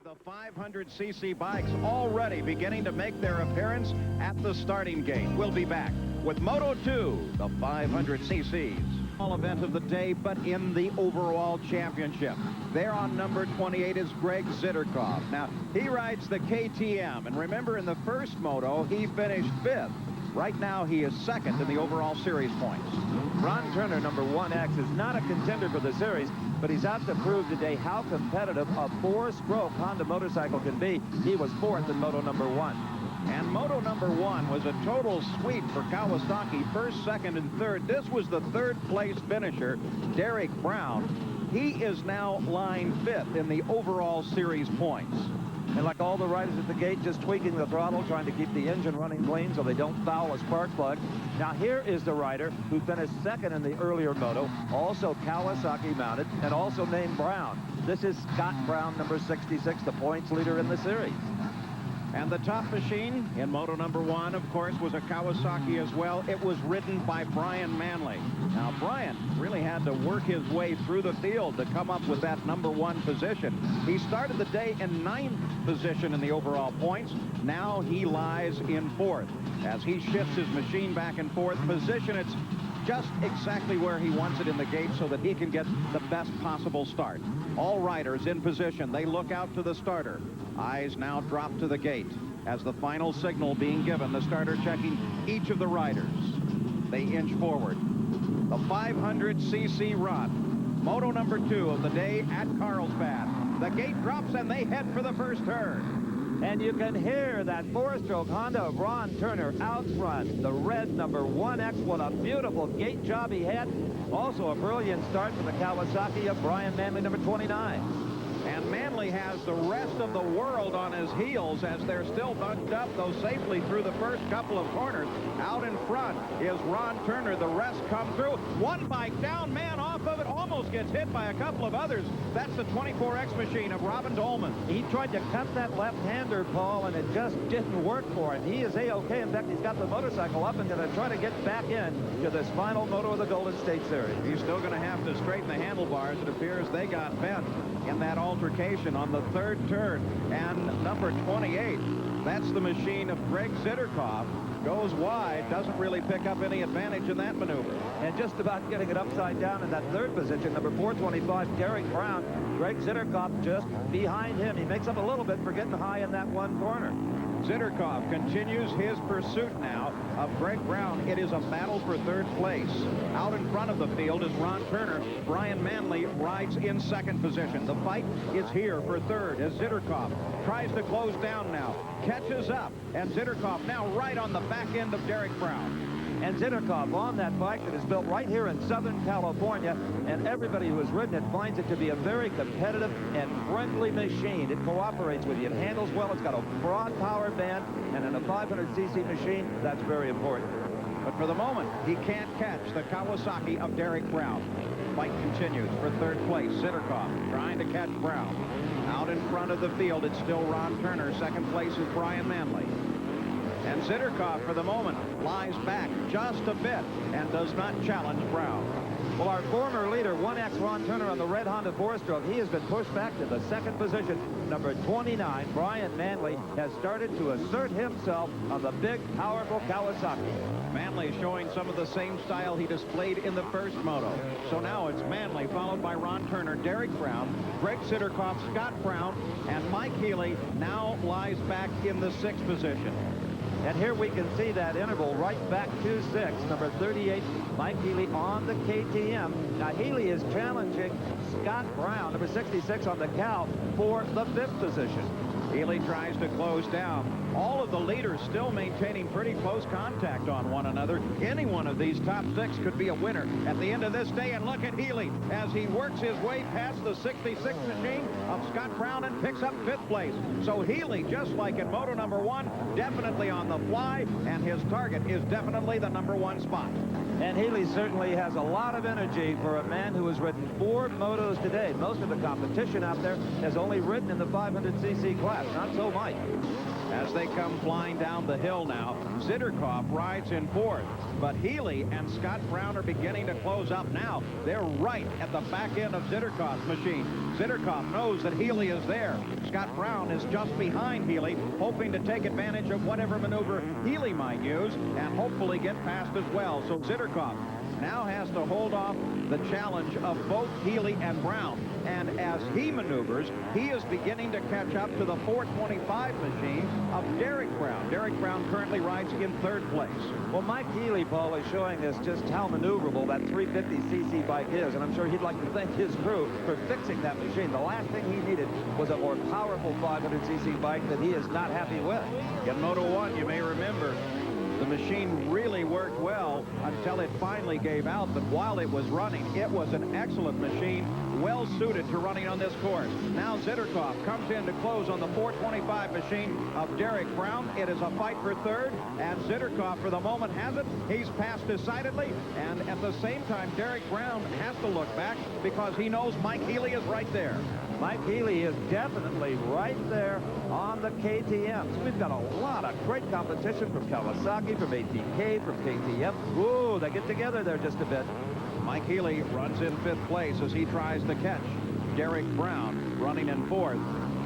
The 500cc bikes already beginning to make their appearance at the starting gate. We'll be back with Moto 2, the 500cc's. All event of the day, but in the overall championship. There on number 28 is Greg Zitterkoff. Now, he rides the KTM, and remember in the first moto, he finished 5th. Right now, he is 2nd in the overall series points. Ron Turner, number 1X, is not a contender for the series, but he's out to prove today how competitive a 4-stroke Honda motorcycle can be. He was 4th in Moto number 1. And Moto number 1 was a total sweep for Kawasaki, 1st, 2nd, and 3rd. This was the 3rd place finisher, Derek Brown. He is now lying 5th in the overall series points. And like all the riders at the gate, just tweaking the throttle, trying to keep the engine running clean so they don't foul a spark plug. Now here is the rider who finished 2nd in the earlier moto, also Kawasaki mounted, and also named Brown. This is Scott Brown, number 66, the points leader in the series. And the top machine in Moto number 1, of course, was a Kawasaki as well. It was ridden by Brian Manley. Now, Brian really had to work his way through the field to come up with that number 1 position. He started the day in 9th position in the overall points. Now he lies in 4th. As he shifts his machine back and forth position, it's just exactly where he wants it in the gate so that he can get the best possible start. All riders in position. They look out to the starter. Eyes now drop to the gate as the final signal being given. The starter checking each of the riders. They inch forward. The 500cc run. Moto number 2 of the day at Carlsbad. The gate drops and they head for the first turn. And you can hear that 4-stroke Honda of Ron Turner out front. The red number 1X. What a beautiful gate job he had. Also a brilliant start for the Kawasaki of Brian Manley, number 29. And Manley has the rest of the world on his heels as they're still bunched up, though safely through the first couple of corners. Out in front is Ron Turner. The rest come through. One bike down, man off of it, almost gets hit by a couple of others. That's the 24X machine of Robin Dolman. He tried to cut that left-hander, Paul, and it just didn't work for him. He is A-OK. In fact, he's got the motorcycle up and going to try to get back in to this final moto of the Golden State Series. He's still going to have to straighten the handlebars. It appears they got bent in that altercation on the 3rd turn. And number 28, that's the machine of Greg Zitterkoff, goes wide, doesn't really pick up any advantage in that maneuver. And just about getting it upside down in that 3rd position, number 425, Derek Brown. Greg Zitterkoff just behind him. He makes up a little bit for getting high in that one corner. Zitterkoff continues his pursuit now of Greg Brown. It is a battle for 3rd place. Out in front of the field is Ron Turner. Brian Manley rides in 2nd position. The fight is here for 3rd as Zitterkoff tries to close down now. Catches up, and Zitterkoff now right on the back end of Derek Brown. And Zitterkoff on that bike that is built right here in Southern California, and everybody who has ridden it finds it to be a very competitive and friendly machine. It cooperates with you. It handles well. It's got a broad power band, and in a 500cc machine, that's very important. But for the moment, he can't catch the Kawasaki of Derek Brown. Fight continues for 3rd place. Zitterkoff trying to catch Brown. Out in front of the field, it's still Ron Turner. 2nd place is Brian Manley. And Zitterkoff, for the moment, lies back just a bit and does not challenge Brown. Well, our former leader, 1X Ron Turner on the red Honda 4-stroke, he has been pushed back to the 2nd position. Number 29, Brian Manley, has started to assert himself on the big, powerful Kawasaki. Manley showing some of the same style he displayed in the first moto. So now it's Manley, followed by Ron Turner, Derek Brown, Greg Zitterkoff, Scott Brown, and Mike Healy now lies back in the 6th position. And here we can see that interval right back to 6. Number 38, Mike Healy on the KTM. Now, Healy is challenging Scott Brown, number 66 on the Cal, for the 5th position. Healy tries to close down. All of the leaders still maintaining pretty close contact on one another. Any one of these top 6 could be a winner at the end of this day. And look at Healy as he works his way past the 66 machine of Scott Brown and picks up 5th place. So Healy, just like in Moto number 1, definitely on the the fly, and his target is definitely the #1 spot. And Healy certainly has a lot of energy for a man who has ridden 4 motos today. Most of the competition out there has only ridden in the 500cc class. Not so Mike. As they come flying down the hill now, Zitterkoff rides in 4th. But Healy and Scott Brown are beginning to close up now. They're right at the back end of Zitterkoff's machine. Zitterkoff knows that Healy is there. Scott Brown is just behind Healy, hoping to take advantage of whatever maneuver Healy might use and hopefully get past as well. So Zitterkoff now has to hold off the challenge of both Healy and Brown. And as he maneuvers, he is beginning to catch up to the 425 machine of Derek Brown. Derek Brown currently rides in 3rd place. Well, Mike Healy, Paul, is showing us just how maneuverable that 350cc bike is, and I'm sure he'd like to thank his crew for fixing that machine. The last thing he needed was a more powerful 500cc bike that he is not happy with. In Moto 1, you may remember, the machine really worked well until it finally gave out, but while it was running, it was an excellent machine, well suited to running on this course. Now Zitterkoff comes in to close on the 425 machine of Derek Brown. It is a fight for 3rd, and Zitterkoff for the moment has it. He's passed decidedly, and at the same time, Derek Brown has to look back because he knows Mike Healy is right there. Mike Healy is definitely right there on the KTMs. We've got a lot of great competition from Kawasaki, from ATK, from KTM. Ooh, they get together there just a bit. Mike Healy runs in 5th place as he tries to catch Derek Brown running in 4th.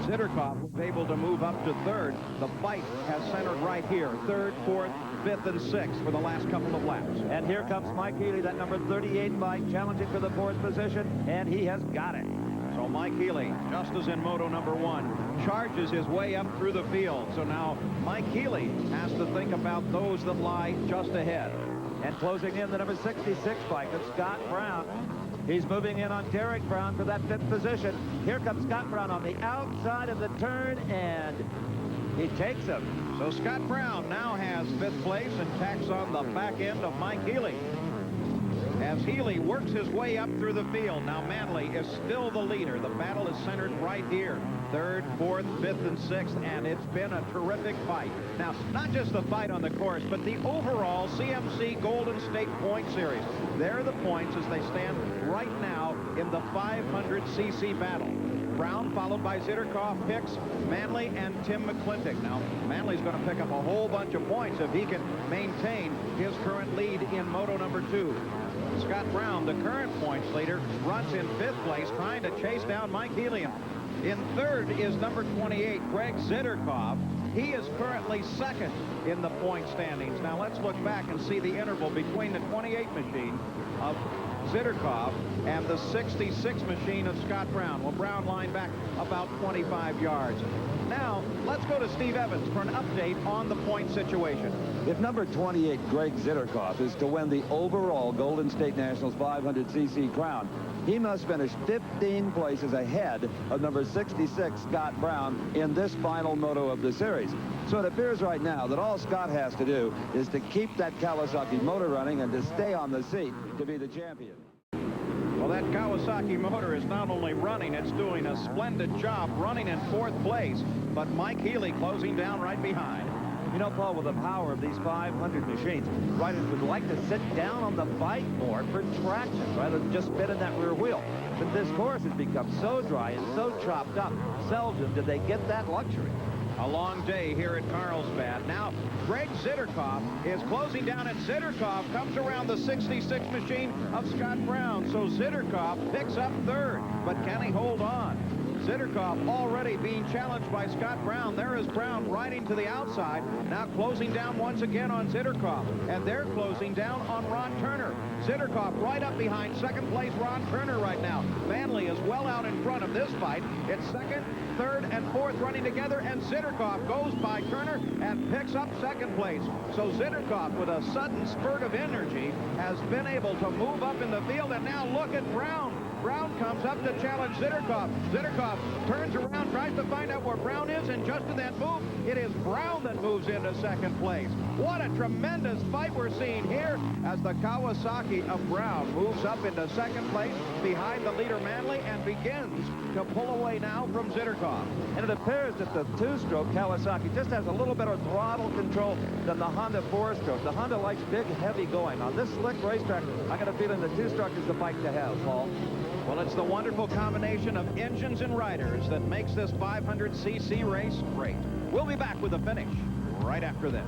Zitterkoff was able to move up to 3rd. The fight has centered right here, 3rd, 4th, 5th, and 6th for the last couple of laps. And here comes Mike Healy, that number 38 bike, challenging for the 4th position, and he has got it. So Mike Healy, just as in Moto #1, charges his way up through the field. So now Mike Healy has to think about those that lie just ahead. And closing in the number 66 bike of Scott Brown. He's moving in on Derek Brown for that 5th position. Here comes Scott Brown on the outside of the turn, and he takes him. So Scott Brown now has 5th place and tacks on the back end of Mike Healy. As Healy works his way up through the field, now Manley is still the leader. The battle is centered right here. 3rd, 4th, 5th, and 6th, and it's been a terrific fight. Now, not just the fight on the course, but the overall CMC Golden State Point Series. There are the points as they stand right now in the 500cc battle. Brown, followed by Zitterkoff, Hicks, Manley, and Tim McClintock. Now, Manley's going to pick up a whole bunch of points if he can maintain his current lead in Moto #2. Scott Brown, the current points leader, runs in 5th place, trying to chase down Mike Healy. In 3rd is number 28, Greg Zitterkoff. He is currently 2nd in the point standings. Now let's look back and see the interval between the 28 machine of Zitterkoff and the 66 machine of Scott Brown. Well, Brown lined back about 25 yards. Now, let's go to Steve Evans for an update on the point situation. If number 28, Greg Zitterkoff, is to win the overall Golden State Nationals 500cc crown, he must finish 15 places ahead of number 66, Scott Brown, in this final moto of the series. So it appears right now that all Scott has to do is to keep that Kawasaki motor running and to stay on the seat to be the champion. Well, that Kawasaki motor is not only running, it's doing a splendid job running in 4th place, but Mike Healy closing down right behind. You know, Paul, with the power of these 500 machines, riders would like to sit down on the bike more for traction rather than just spin in that rear wheel. But this course has become so dry and so chopped up, seldom do they get that luxury. A long day here at Carlsbad. Now, Greg Zitterkoff is closing down, and Zitterkoff comes around the 66 machine of Scott Brown. So Zitterkoff picks up 3rd, but can he hold on? Zitterkoff already being challenged by Scott Brown. There is Brown riding to the outside, now closing down once again on Zitterkoff, and they're closing down on Ron Turner. Zitterkoff right up behind 2nd place Ron Turner right now. Manley is well out in front of this fight. It's 2nd, 3rd, and 4th running together, and Zitterkoff goes by Turner and picks up 2nd place. So Zitterkoff, with a sudden spurt of energy, has been able to move up in the field, and now look at Brown. Brown comes up to challenge Zitterkoff. Zitterkoff turns around, tries to find out where Brown is, and just in that move, it is Brown that moves into second place. What a tremendous fight we're seeing here as the Kawasaki of Brown moves up into second place behind the leader Manley and begins to pull away now from Zitterkoff. And it appears that the two-stroke Kawasaki just has a little better throttle control than the Honda four-stroke. The Honda likes big, heavy going. On this slick racetrack, I got a feeling the two-stroke is the bike to have, Paul. Well, it's the wonderful combination of engines and riders that makes this 500cc race great. We'll be back with the finish right after this.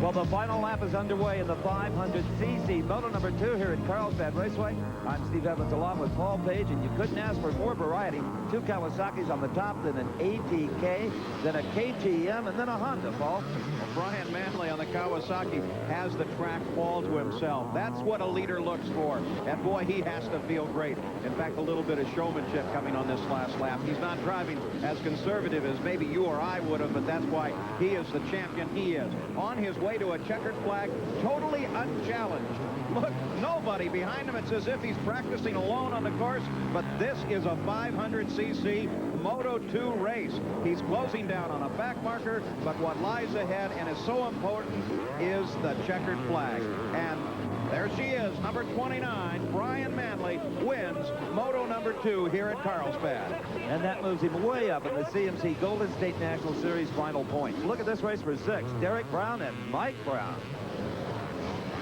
Well, the final lap is underway in the 500cc Moto number 2 here at Carlsbad Raceway. I'm Steve Evans along with Paul Page, and you couldn't ask for more variety. 2 Kawasaki's on the top, then an ATK, then a KTM, and then a Honda, Paul. Well, Brian Manley on the Kawasaki has the track all to himself. That's what a leader looks for. And boy, he has to feel great. In fact, a little bit of showmanship coming on this last lap. He's not driving as conservative as maybe you or I would have, but that's why he is the champion he is. On his way to a checkered flag, totally unchallenged. Look, nobody behind him. It's as if he's practicing alone on the course, but this is a 500cc Moto 2 race. He's closing down on a back marker, but what lies ahead and is so important is the checkered flag. And there she is, number 29, Brian Manley wins Moto number 2 here at Carlsbad. And that moves him way up in the CMC Golden State National Series final points. Look at this race for 6. Derek Brown and Mike Brown.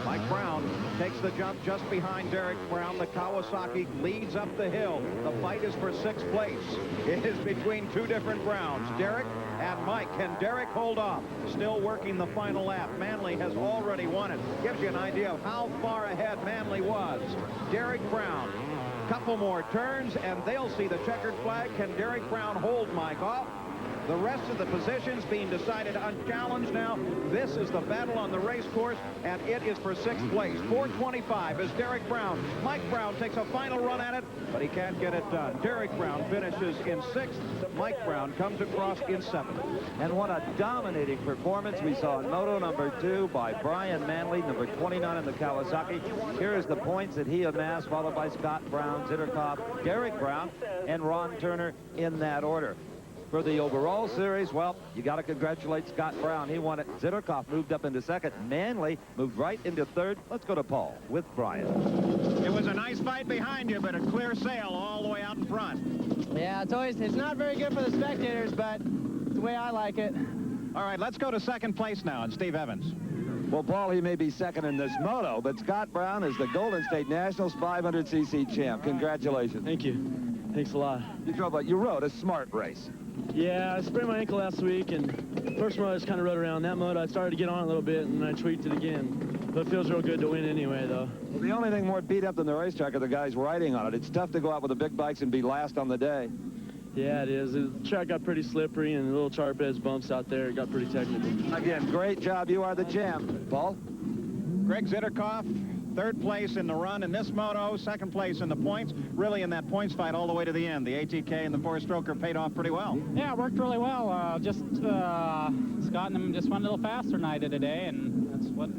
Mike Brown takes the jump just behind Derek Brown. The Kawasaki leads up the hill. The fight is for 6th place. It is between 2 different Browns, Derek and Mike. Can Derek hold off? Still working the final lap. Manley has already won it. Gives you an idea of how far ahead Manley was. Derek Brown. Couple more turns, and they'll see the checkered flag. Can Derek Brown hold Mike off? The rest of the positions being decided unchallenged now. This is the battle on the race course, and it is for 6th place. 4:25 is Derek Brown. Mike Brown takes a final run at it, but he can't get it done. Derek Brown finishes in 6th. Mike Brown comes across in 7th. And what a dominating performance we saw in Moto number 2 by Brian Manley, number 29 in the Kawasaki. Here is the points that he amassed, followed by Scott Brown, Zitterkoff, Derek Brown, and Ron Turner in that order. For the overall series, well, you got to congratulate Scott Brown. He won it. Zitterkoff moved up into 2nd. Manley moved right into 3rd. Let's go to Paul with Brian. It was a nice fight behind you, but a clear sail all the way out in front. Yeah, it's not very good for the spectators, but it's the way I like it. All right, let's go to 2nd place now, and Steve Evans. Well, Paul, he may be 2nd in this moto, but Scott Brown is the Golden State Nationals 500cc champ. Congratulations. Thank you. Thanks a lot. You rode a smart race. Yeah, I sprained my ankle last week, and first moto I just kind of rode around. That moto, I started to get on a little bit, and I tweaked it again. But it feels real good to win anyway, though. Well, the only thing more beat up than the racetrack are the guys riding on it. It's tough to go out with the big bikes and be last on the day. Yeah, it is. The track got pretty slippery, and the little sharp edge bumps out there. It got pretty technical. Again, great job. You are the champ. Paul? Greg Zitterkoff, 3rd place in the run in this moto, 2nd place in the points. Really in that points fight all the way to the end. The ATK and the 4-stroker paid off pretty well. Yeah, it worked really well. Scott and them just went a little faster than I did today, and that's what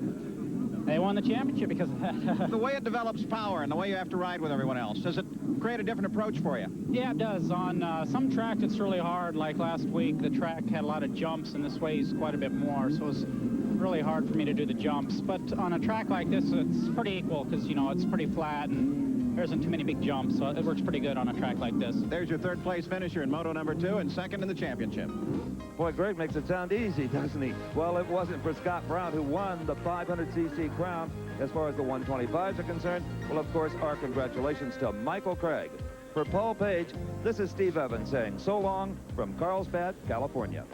they won the championship because of that. The way it develops power and the way you have to ride with everyone else, does it create a different approach for you? Yeah, it does. On some tracks, it's really hard. Like last week, the track had a lot of jumps, and this weighs quite a bit more, so it's really hard for me to do the jumps. But on a track like this, it's pretty equal because, you know, it's pretty flat and there isn't too many big jumps, so it works pretty good on a track like this. There's your 3rd place finisher in Moto number 2 and 2nd in the championship. Boy, Greg makes it sound easy, doesn't he? Well, it wasn't for Scott Brown, who won the 500cc crown. As far as the 125s are concerned, well, of course, our congratulations to Michael Craig. For Paul Page, this is Steve Evans saying so long from Carlsbad, California.